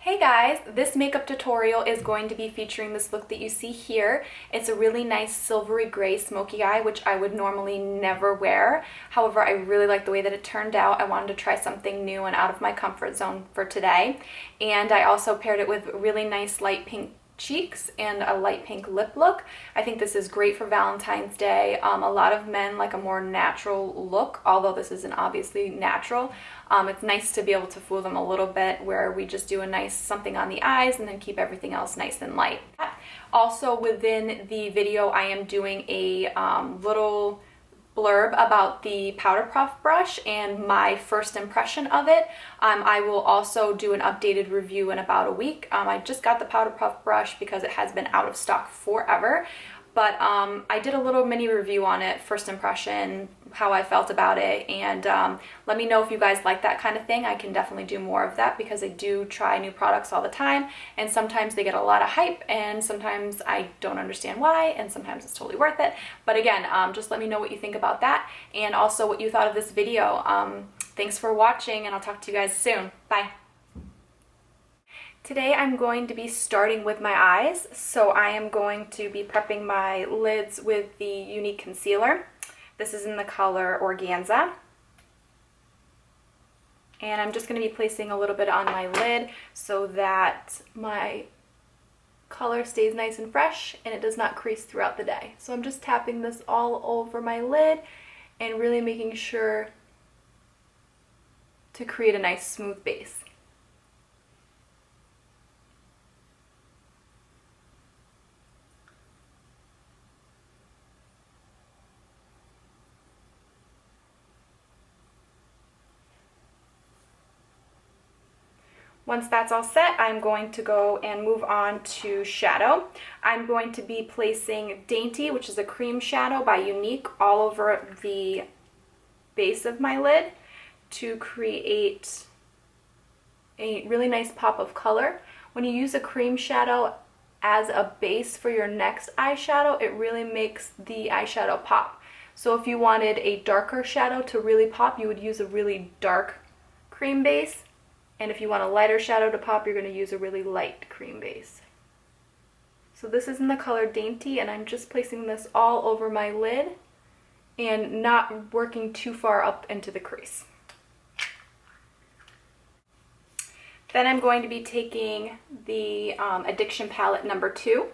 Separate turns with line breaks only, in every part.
Hey guys, this makeup tutorial is going to be featuring this look that you see here. It's a really nice silvery gray smoky eye, which I would normally never wear. However, I really like the way that it turned out. I wanted to try something new and out of my comfort zone for today. And I also paired it with really nice light pink cheeks and a light pink lip look. I think this is great for Valentine's Day. A lot of men like a more natural look, although this isn't obviously natural. It's nice to be able to fool them a little bit where we just do a nice something on the eyes and then keep everything else nice and light. Also within the video I am doing a little blurb about the powder puff brush and my first impression of it. I will also do an updated review in about a week. I just got the powder puff brush because it has been out of stock forever, but I did a little mini review on it, first impression, how I felt about it, and let me know if you guys like that kind of thing. I can definitely do more of that because I do try new products all the time, and sometimes they get a lot of hype and sometimes I don't understand why, and sometimes it's totally worth it. But again, just let me know what you think about that and also what you thought of this video. Thanks for watching, and I'll talk to you guys soon. Bye. Today I'm going to be starting with my eyes, so I am going to be prepping my lids with the Younique concealer. This is in the color Organza. And I'm just going to be placing a little bit on my lid so that my color stays nice and fresh and it does not crease throughout the day. So I'm just tapping this all over my lid and really making sure to create a nice smooth base. Once that's all set, I'm going to go and move on to shadow. I'm going to be placing Dainty, which is a cream shadow by Younique, all over the base of my lid to create a really nice pop of color. When you use a cream shadow as a base for your next eyeshadow, it really makes the eyeshadow pop. So if you wanted a darker shadow to really pop, you would use a really dark cream base. And if you want a lighter shadow to pop, you're going to use a really light cream base. So this is in the color Dainty, and I'm just placing this all over my lid and not working too far up into the crease. Then I'm going to be taking the Addiction Palette number 2.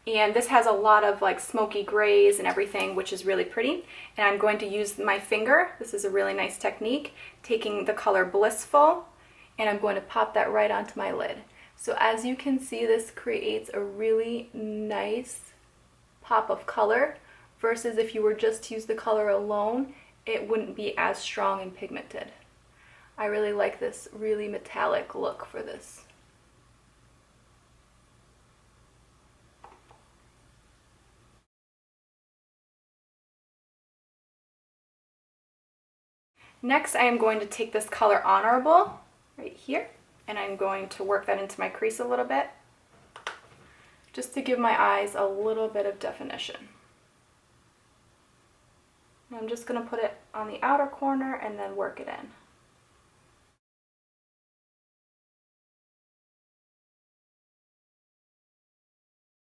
And this has a lot of like smoky grays and everything, which is really pretty. And I'm going to use my finger. This is a really nice technique, taking the color Blissful, and I'm going to pop that right onto my lid. So as you can see, this creates a really nice pop of color, versus if you were just to use the color alone, it wouldn't be as strong and pigmented. I really like this really metallic look for this. Next, I am going to take this color Honorable right here, and I'm going to work that into my crease a little bit, just to give my eyes a little bit of definition. And I'm just going to put it on the outer corner and then work it in.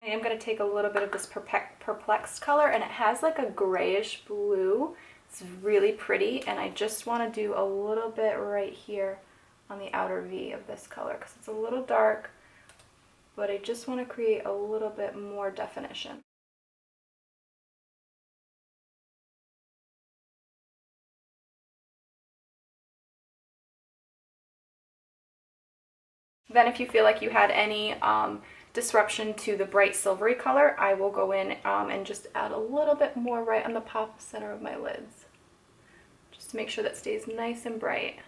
I am going to take a little bit of this Perplexed color, and it has like a grayish blue. It's really pretty, and I just want to do a little bit right here on the outer V of this color because it's a little dark, but I just want to create a little bit more definition. Then if you feel like you had any disruption to the bright silvery color, I will go in and just add a little bit more right on the pop center of my lids, just to make sure that stays nice and bright.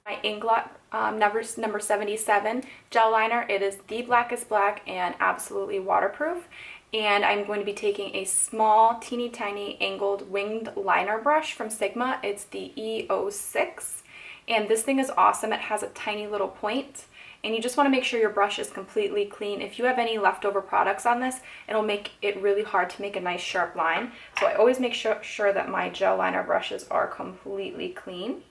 My Inglot number 77 gel liner. It is the blackest black and absolutely waterproof. And I'm going to be taking a small, teeny tiny angled winged liner brush from Sigma. It's the E06. And this thing is awesome. It has a tiny little point. and you just want to make sure your brush is completely clean. If you have any leftover products on this, it'll make it really hard to make a nice sharp line. So I always make sure that my gel liner brushes are completely clean.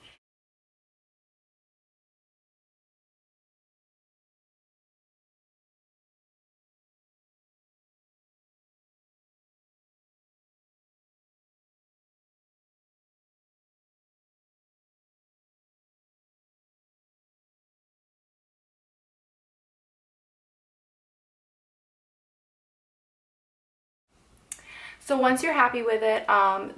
So once you're happy with it,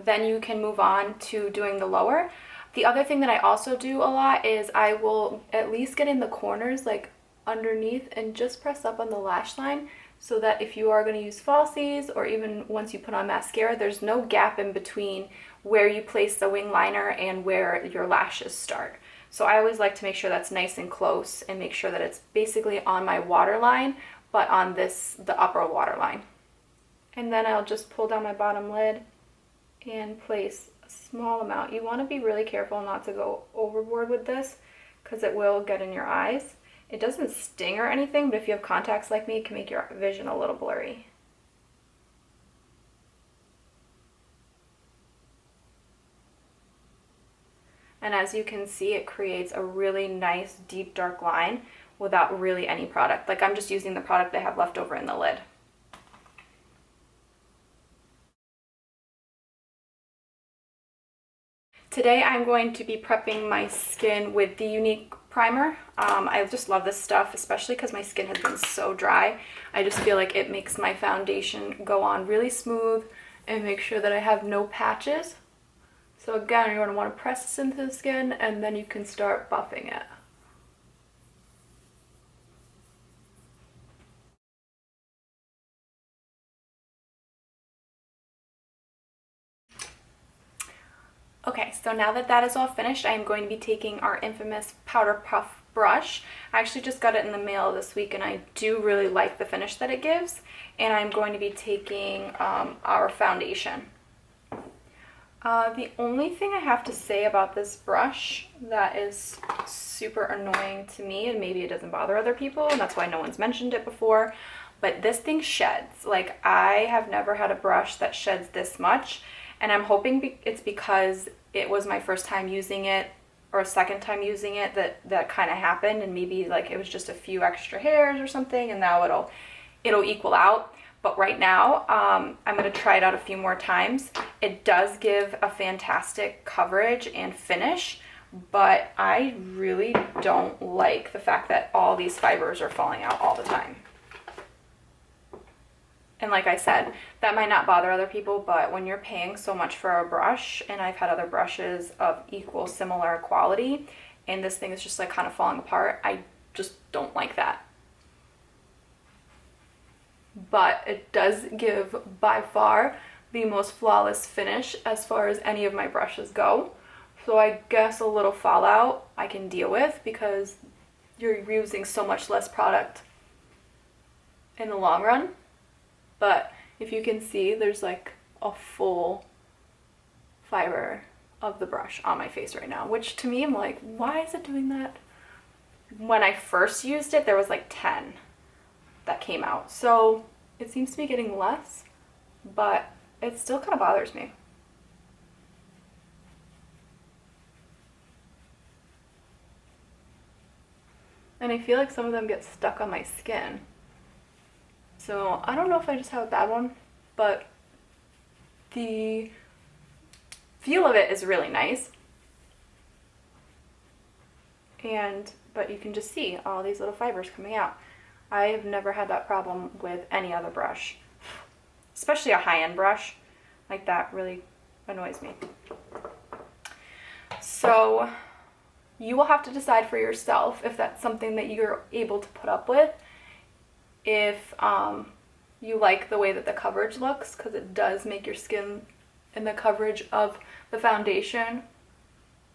then you can move on to doing the lower. The other thing that I also do a lot is I will at least get in the corners, like underneath, and just press up on the lash line, so that if you are going to use falsies, or even once you put on mascara, there's no gap in between where you place the wing liner and where your lashes start. So I always like to make sure that's nice and close, and make sure that it's basically on my waterline, but on the upper waterline. And then I'll just pull down my bottom lid and place a small amount. You want to be really careful not to go overboard with this, because it will get in your eyes. It doesn't sting or anything, but if you have contacts like me, it can make your vision a little blurry. And as you can see, it creates a really nice deep dark line without really any product. Like, I'm just using the product I have left over in the lid. Today I'm going to be prepping my skin with the Younique Primer. I just love this stuff, especially because my skin has been so dry. I just feel like it makes my foundation go on really smooth and make sure that I have no patches. So again, you're going to want to press this into the skin, and then you can start buffing it. Okay, so now that that is all finished, I am going to be taking our infamous Powder Puff brush. I actually just got it in the mail this week, and I do really like the finish that it gives. And I'm going to be taking our foundation. The only thing I have to say about this brush that is super annoying to me, and maybe it doesn't bother other people, and that's why no one's mentioned it before, but this thing sheds. Like, I have never had a brush that sheds this much. And I'm hoping it's because it was my first time using it, or a second time using it, that kind of happened, and maybe like it was just a few extra hairs or something, and now it'll equal out. But right now, I'm going to try it out a few more times. It does give a fantastic coverage and finish, but I really don't like the fact that all these fibers are falling out all the time. And like I said, that might not bother other people, but when you're paying so much for a brush, and I've had other brushes of equal, similar quality, and this thing is just like kind of falling apart, I just don't like that. But it does give by far the most flawless finish as far as any of my brushes go. So I guess a little fallout I can deal with, because you're using so much less product in the long run. But if you can see, there's like a full fiber of the brush on my face right now, which to me, I'm like, why is it doing that? When I first used it, there was like 10 that came out. So it seems to be getting less, but it still kind of bothers me. And I feel like some of them get stuck on my skin. So I don't know if I just have a bad one, but the feel of it is really nice. But you can just see all these little fibers coming out. I have never had that problem with any other brush, especially a high-end brush. Like, that really annoys me. So you will have to decide for yourself if that's something that you're able to put up with. If you like the way that the coverage looks, because it does make your skin and the coverage of the foundation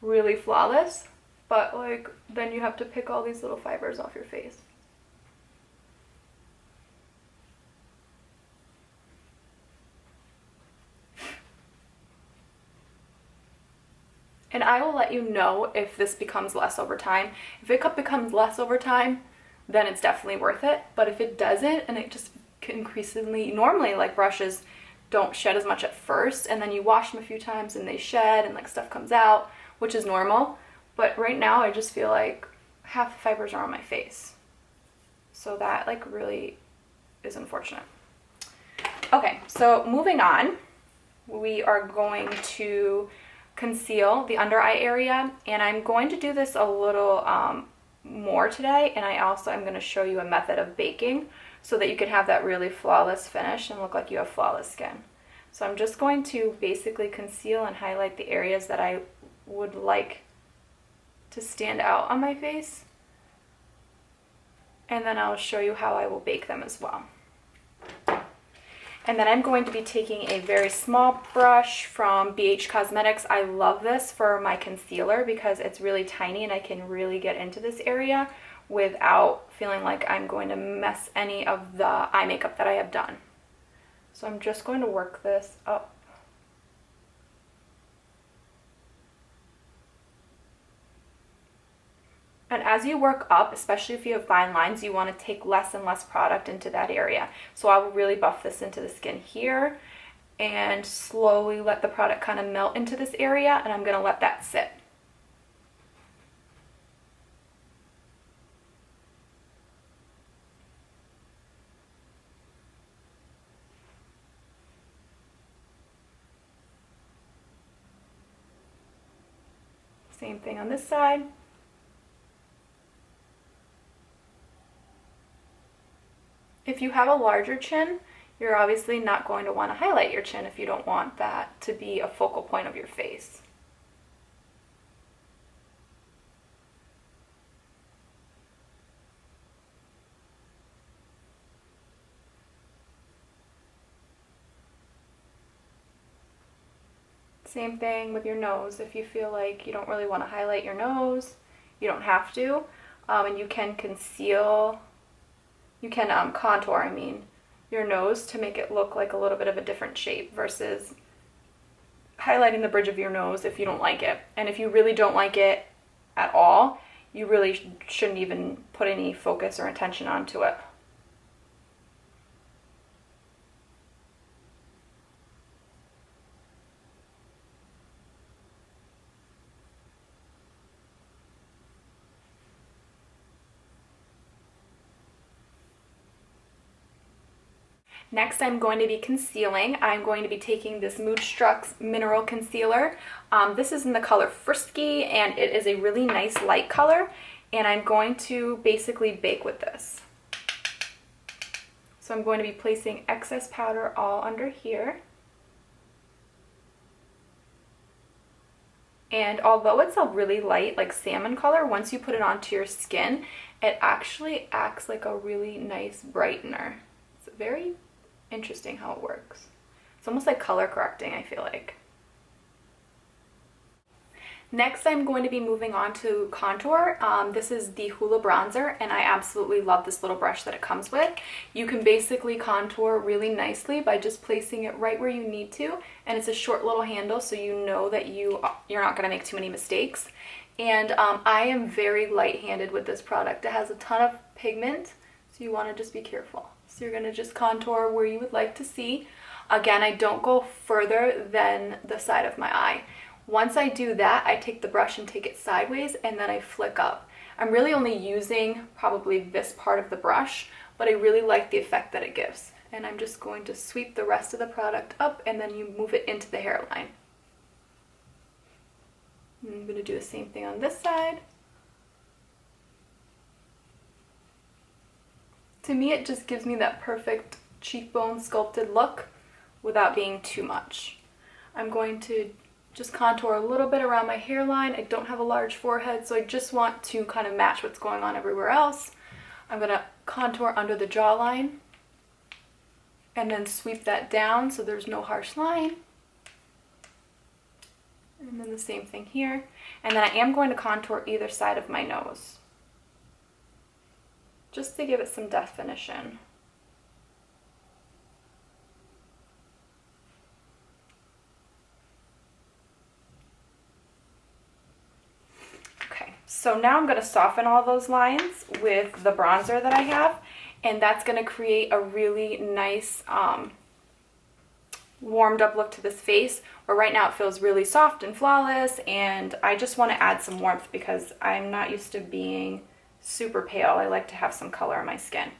really flawless, but like then you have to pick all these little fibers off your face. And I will let you know if this becomes less over time. If it becomes less over time, then it's definitely worth it. But if it doesn't, and it just increasingly, normally like brushes don't shed as much at first, and then you wash them a few times and they shed and like stuff comes out, which is normal. But right now I just feel like half the fibers are on my face. So that like really is unfortunate. Okay, so moving on, we are going to conceal the under eye area, and I'm going to do this a little more today, and I'm going to show you a method of baking so that you can have that really flawless finish and look like you have flawless skin. So I'm just going to basically conceal and highlight the areas that I would like to stand out on my face, and then I'll show you how I will bake them as well. And then I'm going to be taking a very small brush from BH Cosmetics. I love this for my concealer because it's really tiny and I can really get into this area without feeling like I'm going to mess any of the eye makeup that I have done. So I'm just going to work this up. And as you work up, especially if you have fine lines, you want to take less and less product into that area. So I will really buff this into the skin here and slowly let the product kind of melt into this area, and I'm going to let that sit. Same thing on this side. If you have a larger chin, you're obviously not going to want to highlight your chin if you don't want that to be a focal point of your face. Same thing with your nose. If you feel like you don't really want to highlight your nose, you don't have to, and you can conceal. You can contour, your nose to make it look like a little bit of a different shape versus highlighting the bridge of your nose if you don't like it. And if you really don't like it at all, you really shouldn't even put any focus or attention onto it. Next, I'm going to be concealing. I'm going to be taking this Moodstruck's Mineral Concealer. This is in the color Frisky, and it is a really nice light color, and I'm going to basically bake with this. So I'm going to be placing excess powder all under here. And although it's a really light, like salmon color, once you put it onto your skin, it actually acts like a really nice brightener. It's very interesting how it works. It's almost like color correcting, I feel like. Next, I'm going to be moving on to contour. This is the Hoola bronzer, and I absolutely love this little brush that it comes with. You can basically contour really nicely by just placing it right where you need to, and it's a short little handle, so you know that you're not going to make too many mistakes. And I am very light-handed with this product. It has a ton of pigment, so you want to just be careful. So you're going to just contour where you would like to see. Again, I don't go further than the side of my eye. Once I do that, I take the brush and take it sideways, and then I flick up. I'm really only using probably this part of the brush, but I really like the effect that it gives. And I'm just going to sweep the rest of the product up, and then you move it into the hairline. I'm going to do the same thing on this side. To me, it just gives me that perfect cheekbone sculpted look without being too much. I'm going to just contour a little bit around my hairline. I don't have a large forehead, so I just want to kind of match what's going on everywhere else. I'm going to contour under the jawline and then sweep that down so there's no harsh line. And then the same thing here. And then I am going to contour either side of my nose, just to give it some definition. So now I'm going to soften all those lines with the bronzer that I have, and that's going to create a really nice warmed up look to this face, where right now it feels really soft and flawless, and I just want to add some warmth because I'm not used to being super pale. I like to have some color on my skin.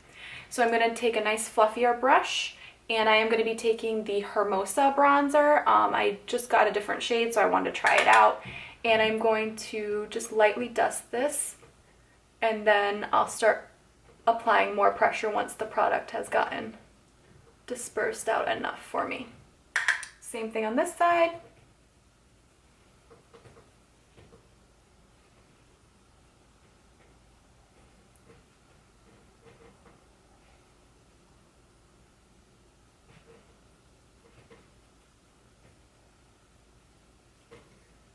So I'm going to take a nice fluffier brush, and I am going to be taking the Hermosa bronzer. I just got a different shade, so I wanted to try it out. And I'm going to just lightly dust this, and then I'll start applying more pressure once the product has gotten dispersed out enough for me. Same thing on this side.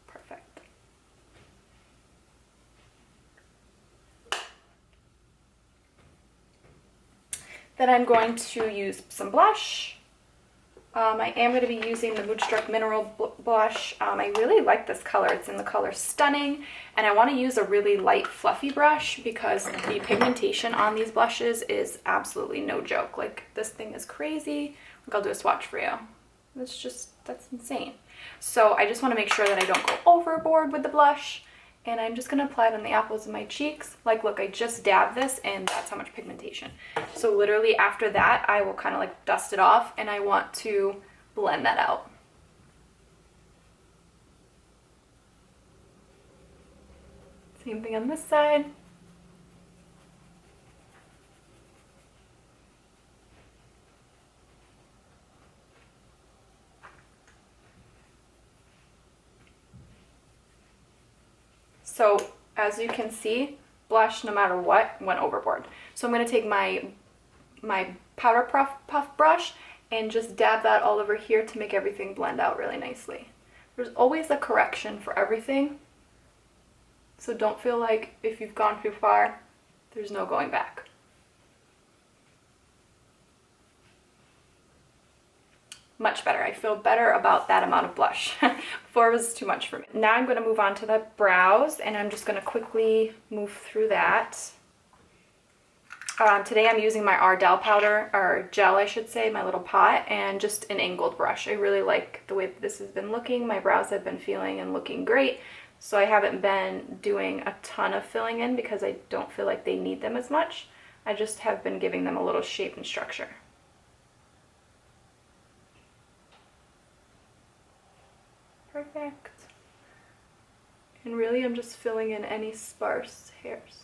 Perfect. Then I'm going to use some blush. I am going to be using the Moodstruck Mineral Blush. I really like this color. It's in the color Stunning, and I want to use a really light, fluffy brush because the pigmentation on these blushes is absolutely no joke. Like, this thing is crazy. Like, I'll do a swatch for you. That's insane. So I just want to make sure that I don't go overboard with the blush, and I'm just going to apply it on the apples of my cheeks. Like, look, I just dabbed this, and that's how much pigmentation. So literally after that, I will kind of like dust it off, and I want to blend that out. Same thing on this side. So as you can see, blush, no matter what, went overboard. So I'm going to take my powder puff brush and just dab that all over here to make everything blend out really nicely. There's always a correction for everything, so don't feel like if you've gone too far, there's no going back. Much better. I feel better about that amount of blush. Before it was too much for me. Now I'm going to move on to the brows, and I'm just going to quickly move through that. Today I'm using my Ardell powder, or gel I should say, my little pot, and just an angled brush. I really like the way that this has been looking. My brows have been feeling and looking great, so I haven't been doing a ton of filling in because I don't feel like they need them as much. I just have been giving them a little shape and structure. Perfect. And really I'm just filling in any sparse hairs.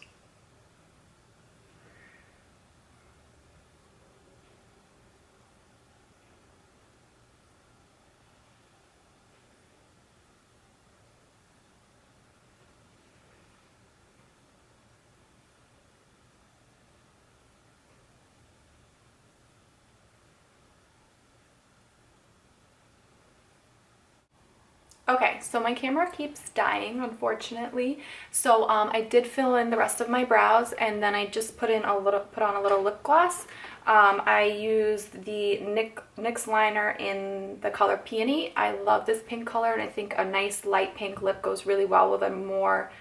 Okay, so my camera keeps dying, unfortunately. So I did fill in the rest of my brows, and then I just put on a little lip gloss. I used the NYX liner in the color Peony. I love this pink color, and I think a nice light pink lip goes really well with a more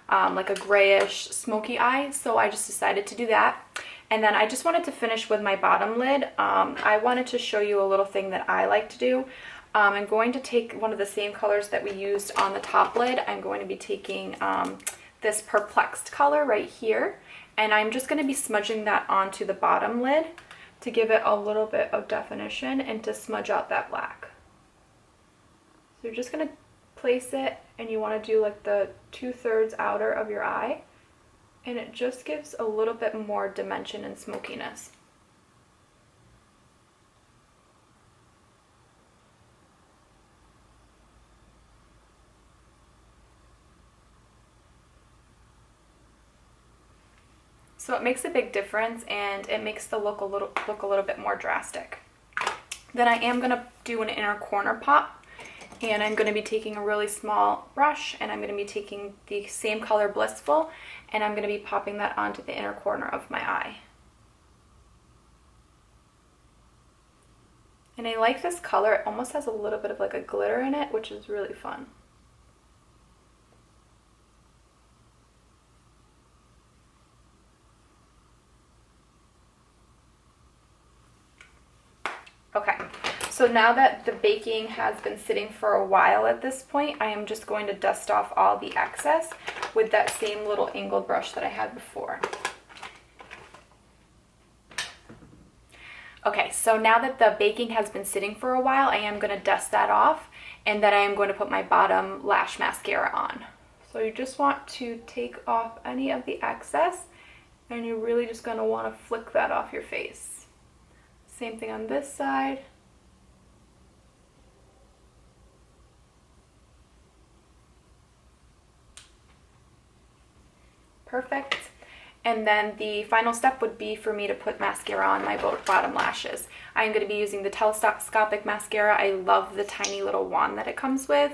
like a grayish smoky eye. So I just decided to do that. And then I just wanted to finish with my bottom lid. I wanted to show you a little thing that I like to do. I'm going to take one of the same colors that we used on the top lid. I'm going to be taking this Perplexed color right here, and I'm just going to be smudging that onto the bottom lid to give it a little bit of definition and to smudge out that black. So you're just going to place it, and you want to do like the 2/3 outer of your eye, and it just gives a little bit more dimension and smokiness. So it makes a big difference, and it makes the look a little bit more drastic. Then I am going to do an inner corner pop, and I'm going to be taking a really small brush, and I'm going to be taking the same color Blissful, and I'm going to be popping that onto the inner corner of my eye. And I like this color. It almost has a little bit of like a glitter in it, which is really fun. So now that the baking has been sitting for a while at this point, I am just going to dust off all the excess with that same little angled brush that I had before. Okay, so now that the baking has been sitting for a while, I am going to dust that off, and then I am going to put my bottom lash mascara on. So you just want to take off any of the excess, and you're really just going to want to flick that off your face. Same thing on this side. Perfect. And then the final step would be for me to put mascara on my bottom lashes. I'm going to be using the Telescopic mascara. I love the tiny little wand that it comes with,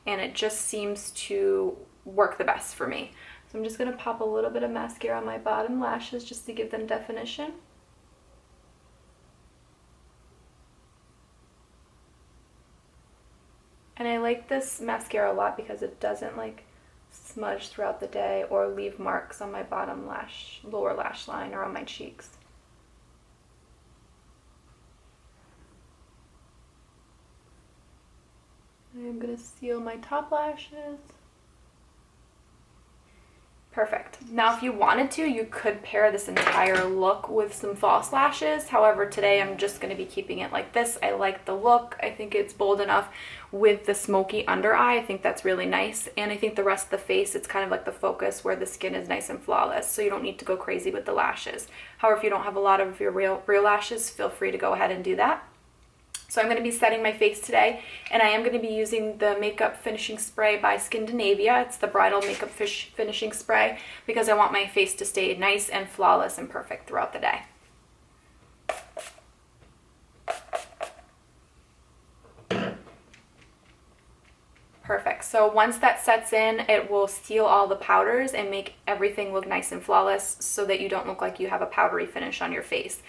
and it just seems to work the best for me. So I'm just going to pop a little bit of mascara on my bottom lashes just to give them definition. And I like this mascara a lot because it doesn't like smudge throughout the day or leave marks on my bottom lash, lower lash line, or on my cheeks. I'm going to seal my top lashes. Perfect. Now if you wanted to, you could pair this entire look with some false lashes. However, today I'm just going to be keeping it like this. I like the look. I think it's bold enough with the smoky under eye. I think that's really nice. And I think the rest of the face, it's kind of like the focus where the skin is nice and flawless. So you don't need to go crazy with the lashes. However, if you don't have a lot of your real lashes, feel free to go ahead and do that. So I'm going to be setting my face today, and I am going to be using the Makeup Finishing Spray by Skindinavia. It's the Bridal Makeup Finishing Spray because I want my face to stay nice and flawless and perfect throughout the day. Perfect. So once that sets in, it will seal all the powders and make everything look nice and flawless so that you don't look like you have a powdery finish on your face.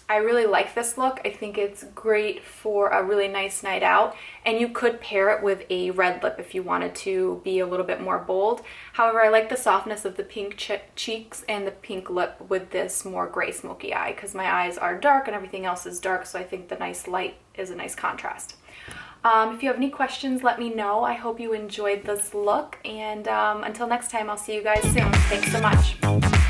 I really like this look. I think it's great for a really nice night out, and you could pair it with a red lip if you wanted to be a little bit more bold. However, I like the softness of the pink cheeks and the pink lip with this more gray smoky eye because my eyes are dark and everything else is dark, so I think the nice light is a nice contrast. If you have any questions, let me know. I hope you enjoyed this look, and until next time, I'll see you guys soon. Thanks so much.